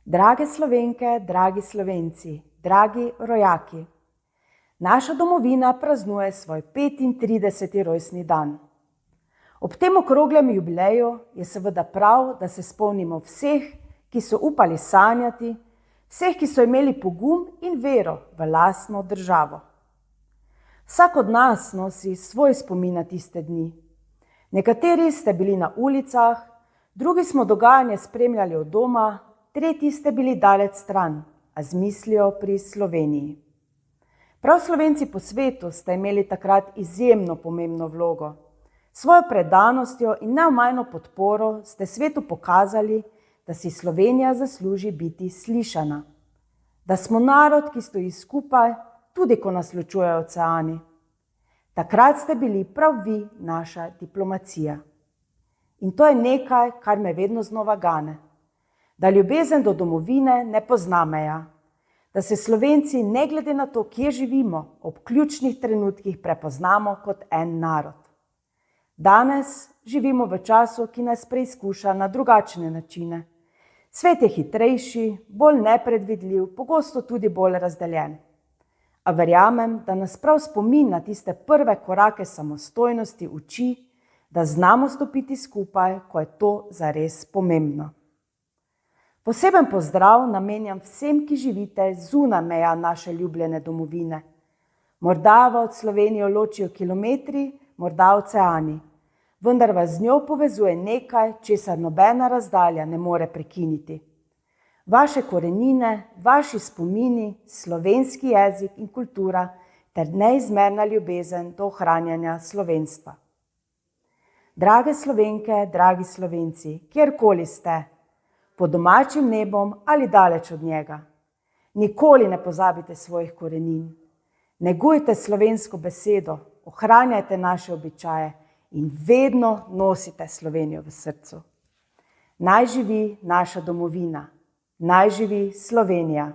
Drage Slovenke, dragi Slovenci, dragi rojaki, naša domovina praznuje svoj 35. rojstni dan. Ob tem okroglem jubileju je seveda prav, da se spomnimo vseh, ki so upali sanjati, vseh, ki so imeli pogum in vero v lastno državo. Vsak od nas nosi svoj spomin na tiste dni. Nekateri ste bili na ulicah, drugi smo dogajanje spremljali od doma, tretji ste bili daleč stran, a z mislijo pri Sloveniji. Prav Slovenci po svetu ste imeli takrat izjemno pomembno vlogo. Svojo predanostjo in neomajno podporo ste svetu pokazali, da si Slovenija zasluži biti slišana. Da smo narod, ki stoji skupaj, tudi ko nas ločujejo oceani. Takrat ste bili prav vi naša diplomacija. In to je nekaj, kar me vedno znova gane. Da ljubezen do domovine ne pozna meja. Da se Slovenci, ne glede na to, kje živimo, ob ključnih trenutkih prepoznamo kot en narod. Danes živimo v času, ki nas preizkuša na drugačne načine. Svet je hitrejši, bolj nepredvidljiv, pogosto tudi bolj razdeljen. A verjamem, da nas prav spomin na tiste prve korake samostojnosti uči, da znamo stopiti skupaj, ko je to zares pomembno. Poseben pozdrav namenjam vsem, ki živite zunaj meja naše ljubljene domovine. Morda vas od Slovenijo ločijo kilometri, morda oceani, vendar vas z njo povezuje nekaj, česar nobena razdalja ne more prekiniti. Vaše korenine, vaši spomini, slovenski jezik in kultura ter neizmerna ljubezen do ohranjanja slovenstva. Drage Slovenke, dragi Slovenci, kjerkoli ste, pod domačim nebom ali daleč od njega, nikoli ne pozabite svojih korenin. Negujte slovensko besedo, ohranjajte naše običaje in vedno nosite Slovenijo v srcu. Naj živi naša domovina, naj živi Slovenija.